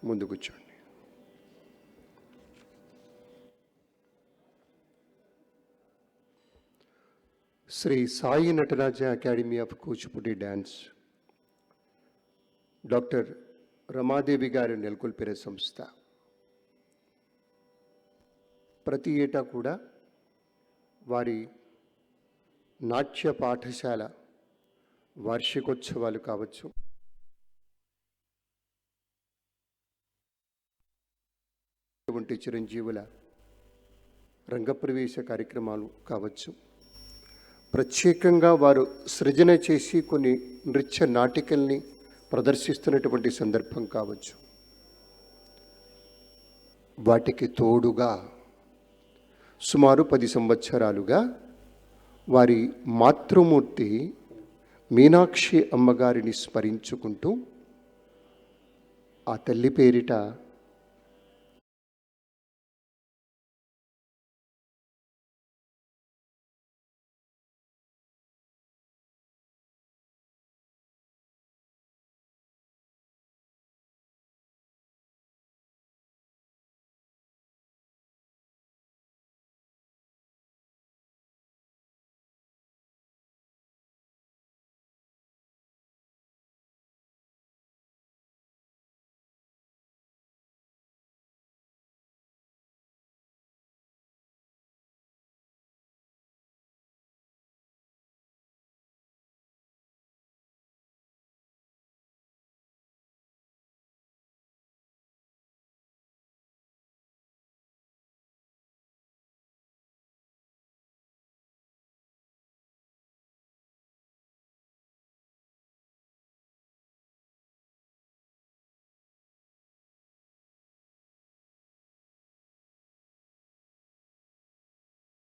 ముందు కూర్చోండి. Sri Sai Nataraja academy of Kuchipudi dance doctor Ramadevi గారు నెలకొల్పిన సంస్థ ప్రతి ఏటా కూడా వారి నాట్య పాఠశాల వార్షికోత్సవాలు కావచ్చు, వంటి చిరంజీవుల రంగప్రవేశ కార్యక్రమాలు కావచ్చు, ప్రత్యేకంగా వారు సృజన చేసి కొన్ని నృత్య నాటికల్ని ప్రదర్శిస్తున్నటువంటి సందర్భం కావచ్చు, వాటికి తోడుగా సుమారు 10 సంవత్సరాలుగా వారి మాతృమూర్తి మీనాక్షి అమ్మగారిని స్మరించుకుంటూ ఆ తల్లి పేరిట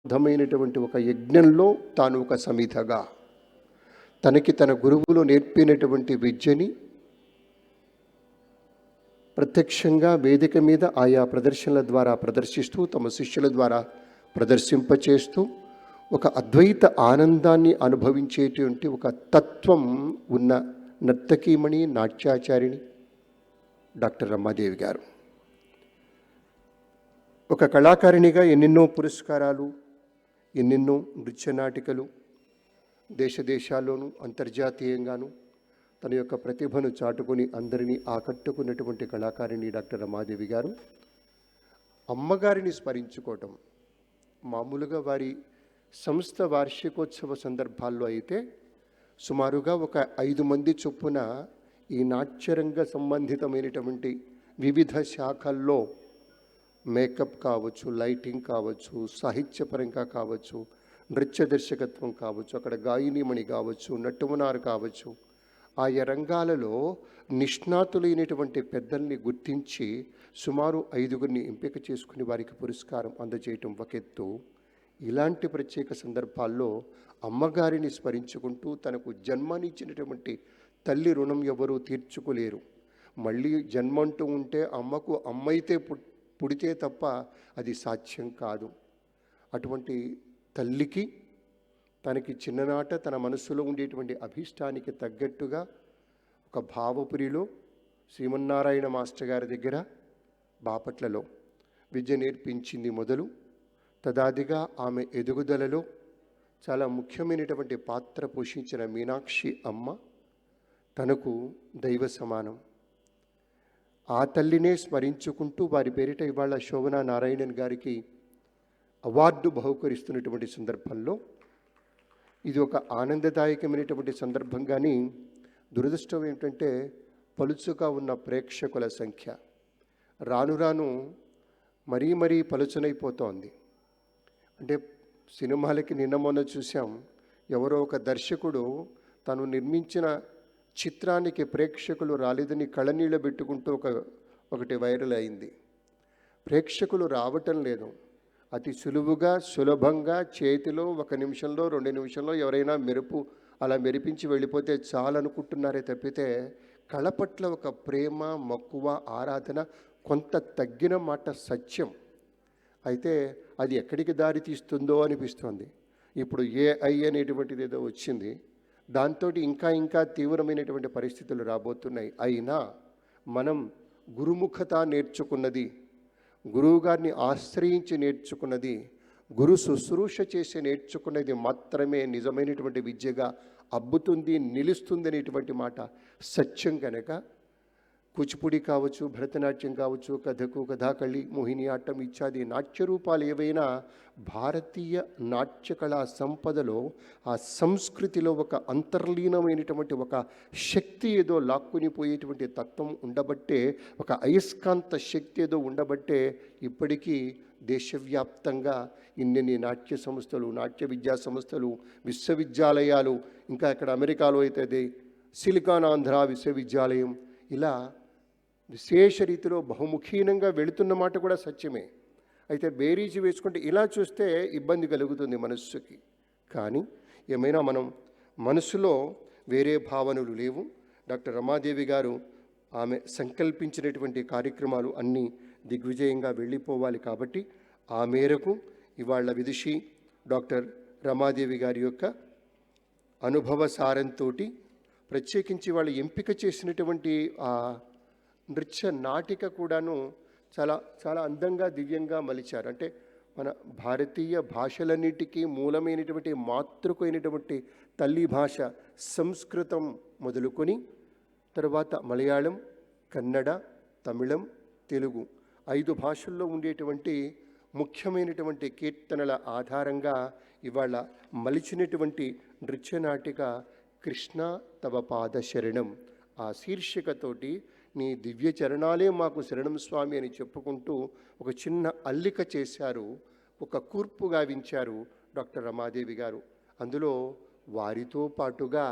అర్థమైనటువంటి ఒక యజ్ఞంలో తాను ఒక సమిధగా తనకి తన గురువులు నేర్పినటువంటి విద్యని ప్రత్యక్షంగా వేదిక మీద ఆయా ప్రదర్శనల ద్వారా ప్రదర్శిస్తూ తమ శిష్యుల ద్వారా ప్రదర్శింపచేస్తూ ఒక అద్వైత ఆనందాన్ని అనుభవించేటువంటి ఒక తత్వం ఉన్న నర్తకీమణి నాట్యాచారిణి డాక్టర్ రమాదేవి గారు. ఒక కళాకారిణిగా ఎన్నెన్నో పురస్కారాలు, ఎన్నెన్నో నృత్య నాటికలు దేశదేశాల్లోనూ అంతర్జాతీయంగాను తన యొక్క ప్రతిభను చాటుకొని అందరినీ ఆకట్టుకున్నటువంటి కళాకారిణి డాక్టర్ రమాదేవి గారు అమ్మగారిని స్మరించుకోవటం మామూలుగా వారి సంస్థ వార్షికోత్సవ సందర్భాల్లో అయితే సుమారుగా ఒక 5 మంది చొప్పున ఈ నాట్యరంగ సంబంధితమైనటువంటి వివిధ శాఖల్లో మేకప్ కావచ్చు, లైటింగ్ కావచ్చు, సాహిత్యపరంగా కావచ్చు, నృత్య దర్శకత్వం కావచ్చు, అక్కడ గాయనీమణి కావచ్చు, నట్టుమనారు కావచ్చు, ఆయా రంగాలలో నిష్ణాతులైనటువంటి పెద్దల్ని గుర్తించి సుమారు 5గురిని ఎంపిక చేసుకుని వారికి పురస్కారం అందజేయటం ఒక ఎత్తు. ఇలాంటి ప్రత్యేక సందర్భాల్లో అమ్మగారిని స్మరించుకుంటూ తనకు జన్మనిచ్చినటువంటి తల్లి రుణం ఎవరూ తీర్చుకోలేరు. మళ్ళీ జన్మంటూ ఉంటే అమ్మకు అమ్మైతే పుడితే తప్ప అది సాధ్యం కాదు. అటువంటి తల్లికి తనకి చిన్ననాట తన మనస్సులో ఉండేటువంటి అభీష్టానికి తగ్గట్టుగా ఒక భావపురిలో శ్రీమన్నారాయణ మాస్టర్ గారి దగ్గర బాపట్లలో విద్య నేర్పించింది మొదలు తదాదిగా ఆమె ఎదుగుదలలో చాలా ముఖ్యమైనటువంటి పాత్ర పోషించిన మీనాక్షి అమ్మ తనకు దైవ సమానం. ఆ తల్లినే స్మరించుకుంటూ వారి పేరిట ఇవాళ శోభనా నారాయణన్ గారికి అవార్డు బహుకరిస్తున్నటువంటి సందర్భంలో ఇది ఒక ఆనందదాయకమైనటువంటి సందర్భం. కానీ దురదృష్టం ఏంటంటే పలుచుగా ఉన్న ప్రేక్షకుల సంఖ్య రాను రాను మరీ పలుచనైపోతోంది. అంటే సినిమాలకి నిన్న మొన్న చూసాం, ఎవరో ఒక దర్శకుడు తను నిర్మించిన చిత్రానికి ప్రేక్షకులు రాలేదని కళ్ళనీళ్ళు పెట్టుకుంటూ ఒకటి వైరల్ అయింది. ప్రేక్షకులు రావటం లేదు. అతి సులువుగా సులభంగా చేతిలో 1 నిమిషంలో 2 నిమిషంలో ఎవరైనా మెరుపు అలా మెరిపించి వెళ్ళిపోతే చాలనుకుంటున్నారే తప్పితే కళ పట్ల ఒక ప్రేమ, మక్కువ, ఆరాధన కొంత తగ్గిన మాట సత్యం. అయితే అది ఎక్కడికి దారి తీస్తుందో అనిపిస్తుంది. ఇప్పుడు AI అనేటువంటిది ఏదో వచ్చింది, దాంతో ఇంకా తీవ్రమైనటువంటి పరిస్థితులు రాబోతున్నాయి. అయినా మనం గురుముఖత నేర్చుకున్నది, గురువుగారిని ఆశ్రయించి నేర్చుకున్నది, గురు శుశ్రూష చేసి నేర్చుకున్నది మాత్రమే నిజమైనటువంటి విద్యగా అబ్బుతుంది, నిలుస్తుంది అనేటువంటి మాట సత్యం కనుక కూచిపూడి కావచ్చు, భరతనాట్యం కావచ్చు, కథకు, కథాకళి, మోహిని ఆటం ఇత్యాది నాట్య రూపాలు ఏవైనా భారతీయ నాట్యకళా సంపదలో ఆ సంస్కృతిలో ఒక అంతర్లీనమైనటువంటి ఒక శక్తి ఏదో లాక్కుని పోయేటువంటి తత్వం ఉండబట్టే, ఒక అయస్కాంత శక్తి ఏదో ఉండబట్టే ఇప్పటికీ దేశవ్యాప్తంగా ఇన్ని నాట్య సంస్థలు, నాట్య విద్యా సంస్థలు, విశ్వవిద్యాలయాలు, ఇంకా ఇక్కడ అమెరికాలో అయితే అది సిలికాన్ ఆంధ్ర విశ్వవిద్యాలయం, ఇలా విశేష రీతిలో బహుముఖీనంగా వెళుతున్న మాట కూడా సత్యమే. అయితే బేరీజు వేసుకుంటే ఇలా చూస్తే ఇబ్బంది కలుగుతుంది మనస్సుకి. కానీ ఏమైనా మనం మనసులో వేరే భావనలు లేవు. డాక్టర్ రమాదేవి గారు ఆమె సంకల్పించినటువంటి కార్యక్రమాలు అన్నీ దిగ్విజయంగా వెళ్ళిపోవాలి కాబట్టి ఆ మేరకు ఇవాళ విదుషి డాక్టర్ రమాదేవి గారి యొక్క అనుభవ సారంతో ప్రత్యేకించి వాళ్ళు ఎంపిక చేసినటువంటి ఆ నృత్య నాటిక కూడాను చాలా చాలా అందంగా, దివ్యంగా మలిచారు. అంటే మన భారతీయ భాషలన్నిటికీ మూలమైనటువంటి మాతృకైనటువంటి తల్లి భాష సంస్కృతం మొదలుకొని తర్వాత మలయాళం, కన్నడ, తమిళం, తెలుగు 5 భాషల్లో ఉండేటువంటి ముఖ్యమైనటువంటి కీర్తనల ఆధారంగా ఇవాళ మలిచినటువంటి నృత్యనాటిక కృష్ణ తవ పాద శరణం. ఆ శీర్షికతోటి నీ దివ్య చరణాలే మాకు శరణం స్వామి అని చెప్పుకుంటూ ఒక చిన్న అల్లిక చేశారు, ఒక కూర్పు గావించారు డాక్టర్ రమాదేవి గారు. అందులో వారితో పాటుగా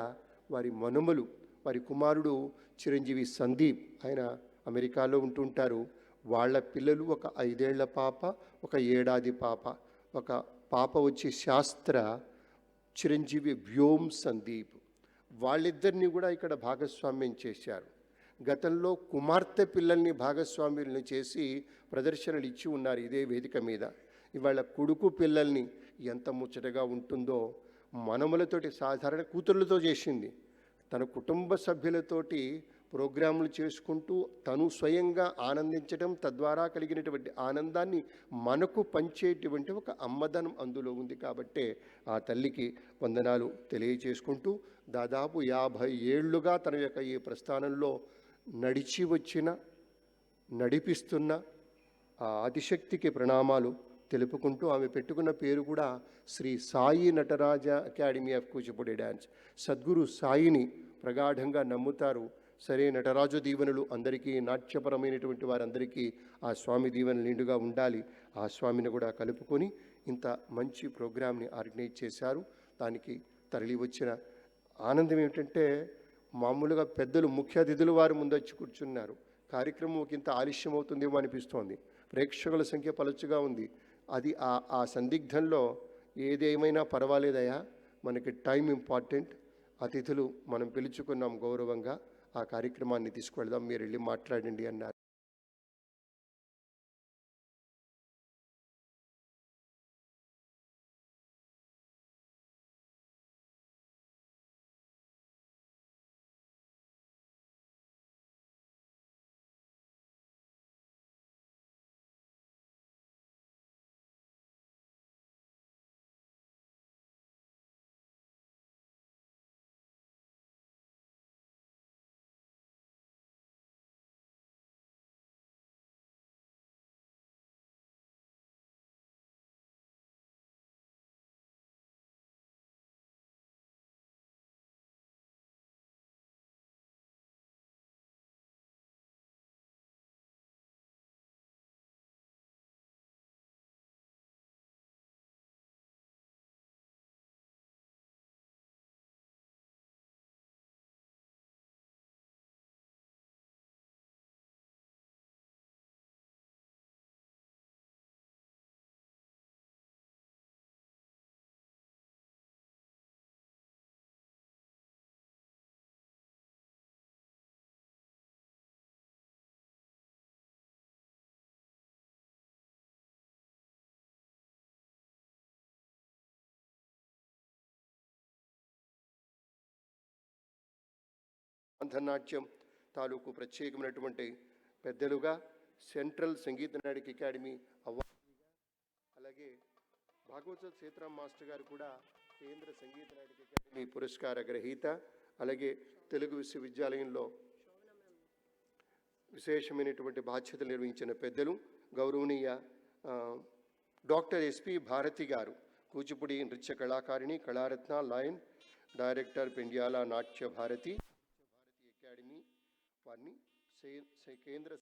వారి మనుమలు, వారి కుమారుడు చిరంజీవి సందీప్, ఆయన అమెరికాలో ఉంటుంటారు, వాళ్ళ పిల్లలు ఒక 5 ఏళ్ల పాప, ఒక 1 ఏడాది పాప. ఒక పాప వచ్చి శాస్త్ర, చిరంజీవి వ్యోమ్ సందీప్, వాళ్ళిద్దరినీ కూడా ఇక్కడ భాగస్వామ్యం చేశారు. గతంలో కుమార్తె పిల్లల్ని భాగస్వామ్యులను చేసి ప్రదర్శనలు ఇచ్చి ఉన్నారు ఇదే వేదిక మీద. ఇవాళ కొడుకు పిల్లల్ని ఎంత ముచ్చటగా ఉంటుందో, మనములతోటి సాధారణ కూతుర్లతో చేసింది, తన కుటుంబ సభ్యులతోటి ప్రోగ్రాములు చేసుకుంటూ తను స్వయంగా ఆనందించడం, తద్వారా కలిగినటువంటి ఆనందాన్ని మనకు పంచేటువంటి ఒక అమ్మదనం అందులో ఉంది. కాబట్టే ఆ తల్లికి వందనాలు తెలియచేసుకుంటూ దాదాపు 50 ఏళ్లుగా తన యొక్క ఈ ప్రస్థానంలో నడిచి వచ్చిన, నడిపిస్తున్న ఆ ఆదిశక్తికి ప్రణామాలు తెలుపుకుంటూ ఆమె పెట్టుకున్న పేరు కూడా Sri Sai Nataraja academy of Kuchipudi dance. Sadguru సాయిని ప్రగాఢంగా నమ్ముతారు. సరే, నటరాజు దీవెనలు అందరికీ, నాట్యపరమైనటువంటి వారందరికీ ఆ స్వామి దీవెనలు నిండుగా ఉండాలి. ఆ స్వామిని కూడా కలుపుకొని ఇంత మంచి ప్రోగ్రామ్ని ఆర్గనైజ్ చేశారు. దానికి తరలి వచ్చిన ఆనందం ఏమిటంటే, మామూలుగా పెద్దలు, ముఖ్య అతిథులు వారు ముందొచ్చి కూర్చున్నారు. కార్యక్రమం ఒకంత ఆలస్యం అవుతుందేమో అనిపిస్తోంది. ప్రేక్షకుల సంఖ్య పలుచగా ఉంది. అది ఆ సందిగ్ధంలో ఏదేమైనా పర్వాలేదయా, మనకి టైం ఇంపార్టెంట్, అతిథులు మనం పిలుచుకున్నాం గౌరవంగా, ఆ కార్యక్రమాన్ని తీసుకువెళ్దాం, మీరు వెళ్ళి మాట్లాడండి అన్నారు. నాట్యం తాలూకు ప్రత్యేకమైనటువంటి పెద్దలుగా central Sangeet Natak academy award, అలాగే భాగవత సీతారాం మాస్టర్ గారు కూడా కేంద్ర సంగీత నాటక అకాడమీ పురస్కార గ్రహీత, అలాగే తెలుగు విశ్వవిద్యాలయంలో విశేషమైనటువంటి బాధ్యతలు నిర్వహించిన పెద్దలు గౌరవనీయ డాక్టర్ ఎస్పి భారతి గారు, కూచిపూడి నృత్య కళాకారిణి, కళారత్న, లయన్ డైరెక్టర్, పెండ్యాల నాట్య భారతి అకాడమీ వారిని కేంద్ర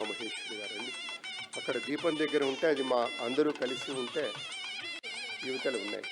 మహేశ్వరి గారండి. అక్కడ దీపం దగ్గర ఉంటే అది మా అందరూ కలిసి ఉంటే యువతలు ఉన్నాయి.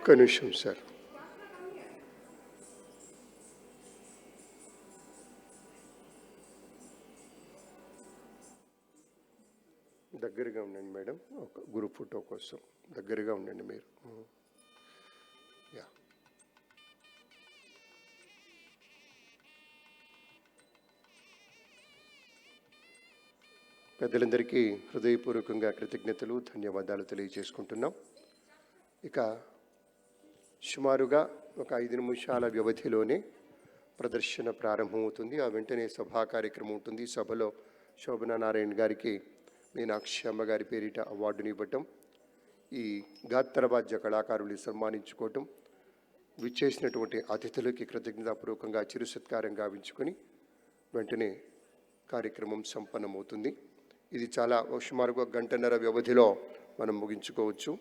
ఒక్క నిమిషం సార్. దగ్గరగా ఉండండి మేడం, ఒక గ్రూప్ ఫోటో కోసం దగ్గరగా ఉండండి మీరు. యా, పెద్దలందరికీ హృదయపూర్వకంగా కృతజ్ఞతలు, ధన్యవాదాలు తెలియజేసుకుంటున్నాం. ఇక సుమారుగా ఒక 5 నిమిషాల వ్యవధిలోనే ప్రదర్శన ప్రారంభమవుతుంది. ఆ వెంటనే సభా కార్యక్రమం ఉంటుంది. సభలో శోభనా నారాయణ గారికి మీనాక్షి అమ్మ గారి పేరిట అవార్డుని ఇవ్వటం, ఈ గాత్రవాద్య కళాకారుల్ని సన్మానించుకోవటం, విచ్చేసినటువంటి అతిథులకి కృతజ్ఞతాపూర్వకంగా చిరు సత్కారం గావించుకొని వెంటనే కార్యక్రమం సంపన్నమవుతుంది. ఇది చాలా సుమారుగా 1.5 వ్యవధిలో మనం ముగించుకోవచ్చు.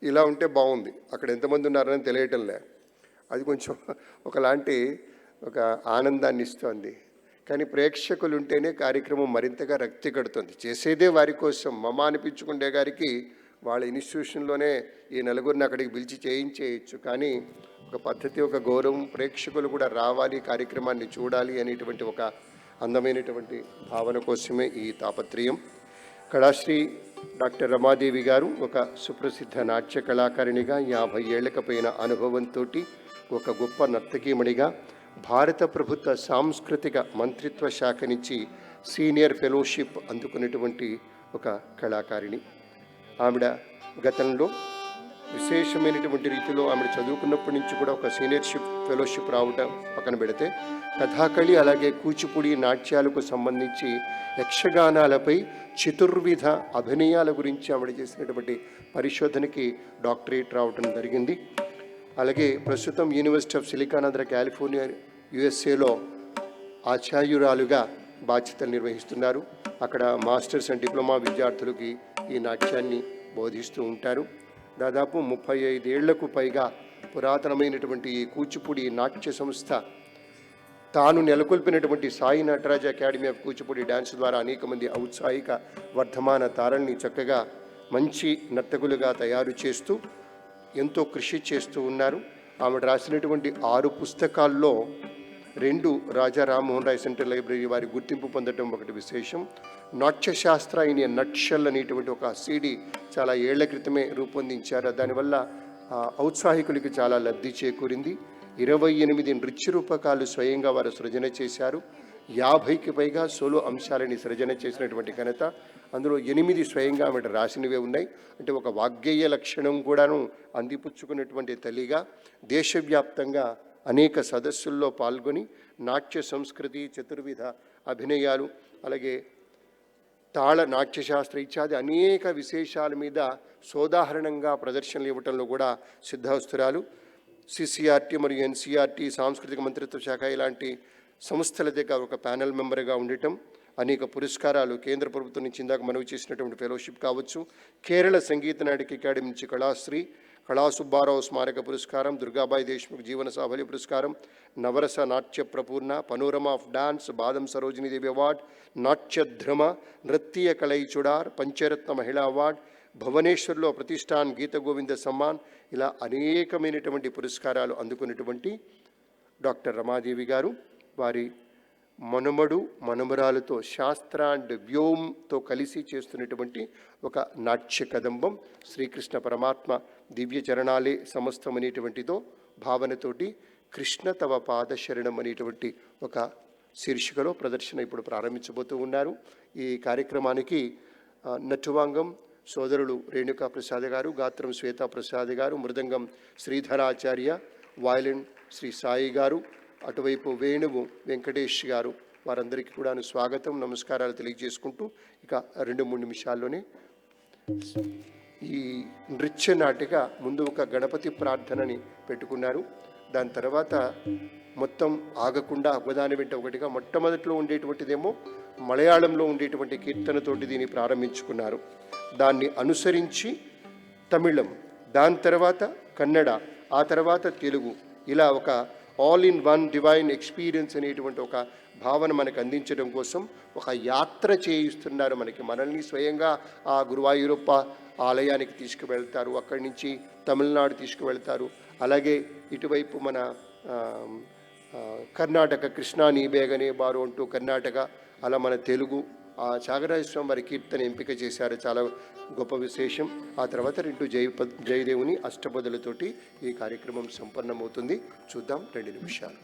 ఇలా ఉంటే బాగుంది. అక్కడ ఎంతమంది ఉన్నారని తెలియటంలే, అది కొంచెం ఒకలాంటి ఒక ఆనందాన్ని ఇస్తుంది. కానీ ప్రేక్షకులు ఉంటేనే కార్యక్రమం మరింతగా రక్తి కడుతుంది. చేసేదే వారి కోసం. మమ అనిపించుకునే గారికి వాళ్ళ ఇన్స్టిట్యూషన్లోనే ఈ నలుగురిని అక్కడికి పిలిచి చేయించేయచ్చు. కానీ ఒక పద్ధతి, ఒక గౌరవం, ప్రేక్షకులు కూడా రావాలి, కార్యక్రమాన్ని చూడాలి అనేటువంటి ఒక అందమైనటువంటి భావన కోసమే ఈ తాపత్రయం. కళాశ్రీ డాక్టర్ రమాదేవి గారు ఒక సుప్రసిద్ధ నాట్య కళాకారిణిగా, 50 ఏళ్లకు పైన అనుభవంతో ఒక గొప్ప నర్తకీమణిగా, భారత ప్రభుత్వ సాంస్కృతిక మంత్రిత్వ శాఖ నుంచి సీనియర్ ఫెలోషిప్ అందుకున్నటువంటి ఒక కళాకారిణి. ఆవిడ గతంలో విశేషమైనటువంటి రీతిలో ఆవిడ చదువుకున్నప్పటి నుంచి కూడా ఒక సీనియర్షిప్ ఫెలోషిప్ రావటం పక్కన పెడితే, కథాకళి అలాగే కూచిపూడి నాట్యాలకు సంబంధించి యక్షగానాలపై చతుర్విధ అభినయాల గురించి ఆవిడ చేసినటువంటి పరిశోధనకి డాక్టరేట్ రావటం జరిగింది. అలాగే ప్రస్తుతం University of Silicon Andhra California యుఎస్ఏలో ఆచార్యురాలుగా బాధ్యతలు నిర్వహిస్తున్నారు. అక్కడ మాస్టర్స్ అండ్ డిప్లొమా విద్యార్థులకి ఈ నాట్యాన్ని బోధిస్తూ ఉంటారు. దాదాపు 35 ఏళ్లకు పైగా పురాతనమైనటువంటి ఈ కూచిపూడి నాట్య సంస్థ తాను నెలకొల్పినటువంటి Sai Nataraj Academy of Kuchipudi dance ద్వారా అనేక మంది ఔత్సాహిక వర్ధమాన తారల్ని చక్కగా మంచి నర్తకులుగా తయారు చేస్తూ ఎంతో కృషి చేస్తూ ఉన్నారు. ఆమె రాసినటువంటి 6 పుస్తకాల్లో 2 రాజా రామ్మోహన్ రాయ్ సెంట్రల్ లైబ్రరీ వారి గుర్తింపు పొందడం ఒకటి విశేషం. నాట్యశాస్త్ర ఇన్ ఎ నట్షెల్ అనేటువంటి ఒక CD చాలా ఏళ్ల క్రితమే రూపొందించారు. దానివల్ల ఔత్సాహికులకి చాలా లబ్ధి చేకూరింది. 28 నృత్య రూపకాలు స్వయంగా వారు సృజన చేశారు. 50కి పైగా సోలో అంశాలని సృజన చేసినటువంటి ఘనత. అందులో 8 స్వయంగా ఆమె రాసినవే ఉన్నాయి. అంటే ఒక వాగ్గేయ లక్షణం కూడాను అందిపుచ్చుకున్నటువంటి తల్లిగా దేశవ్యాప్తంగా అనేక సదస్సుల్లో పాల్గొని నాట్య సంస్కృతి, చతుర్విధ అభినయాలు, అలాగే తాళ నాట్యశాస్త్ర ఇత్యాది అనేక విశేషాల మీద సోదాహరణంగా ప్రదర్శనలు ఇవ్వటంలో కూడా సిద్ధహస్తురాలు. CCRT మరియు NCRT సాంస్కృతిక మంత్రిత్వ శాఖ ఇలాంటి సంస్థల దగ్గర ఒక ప్యానెల్ మెంబర్గా ఉండటం, అనేక పురస్కారాలు కేంద్ర ప్రభుత్వం నుంచి ఇందాక మనవి చేసినటువంటి ఫెలోషిప్ కావచ్చు, కేరళ సంగీత నాటక అకాడమీ నుంచి కళాశ్రీ, కళాసుబ్బారావు స్మారక పురస్కారం, దుర్గాబాయి దేశ్ముఖ్ జీవన సాఫల్య పురస్కారం, నవరస నాట్య ప్రపూర్ణ, పనోరమా ఆఫ్ డాన్స్, బాదం సరోజినీదేవి అవార్డ్, నాట్యధ్రమ, నృత్య కళై చుడార్, పంచరత్న మహిళా అవార్డ్, భువనేశ్వర్లో ప్రతిష్టాన్ గీత గోవింద సమ్మాన్, ఇలా అనేకమైనటువంటి పురస్కారాలు అందుకున్నటువంటి డాక్టర్ రమాదేవి గారు వారి మనుమడు మనుమరాలతో శాస్త్ర అండ్ వ్యోమ్తో కలిసి చేస్తున్నటువంటి ఒక నాట్య కదంబం శ్రీకృష్ణ పరమాత్మ దివ్య చరణాలే సమస్తం అనేటువంటితో భావనతోటి కృష్ణ తవ పాదశరణం అనేటువంటి ఒక శీర్షికలో ప్రదర్శన ఇప్పుడు ప్రారంభించబోతూ ఉన్నారు. ఈ కార్యక్రమానికి నటువాంగం సోదరులు రేణుకా ప్రసాద్ గారు, గాత్రం శ్వేతా ప్రసాద్ గారు, మృదంగం శ్రీధరాచార్య, వయలిన్ శ్రీ సాయి గారు, అటువైపు వేణువు వెంకటేష్ గారు, వారందరికీ కూడా స్వాగతం నమస్కారాలు తెలియజేసుకుంటూ ఇక 2-3 నిమిషాల్లోనే ఈ నృత్య నాటిక ముందు ఒక గణపతి ప్రార్థనని పెట్టుకున్నారు. దాని తర్వాత మొత్తం ఆగకుండా ఒకదాని వెంట ఒకటిగా మొట్టమొదటిలో ఉండేటువంటిదేమో మలయాళంలో ఉండేటువంటి కీర్తనతోటి దీన్ని ప్రారంభించుకున్నారు. దాన్ని అనుసరించి తమిళం, దాని తర్వాత కన్నడ, ఆ తర్వాత తెలుగు, ఇలా ఒక all in one divine experience అనేటువంటి ఒక భావన మనకు అందించడం కోసం ఒక యాత్ర చేయిస్తున్నారు మనల్ని స్వయంగా ఆ గురువాయూరప్ప ఆలయానికి తీసుకువెళ్తారు. అక్కడి నుంచి తమిళనాడు తీసుకువెళ్తారు. అలాగే ఇటువైపు మన కర్ణాటక కృష్ణా నీబేగనే బారు అంటూ కర్ణాటక, అలా మన తెలుగు ఆ త్యాగరాజస్వామి వారి కీర్తన ఎంపిక చేశారు, చాలా గొప్ప విశేషం. ఆ తర్వాత 2 జయదేవుని అష్టపదులతోటి ఈ కార్యక్రమం సంపన్నమవుతుంది. చూద్దాం 2 నిమిషాలు.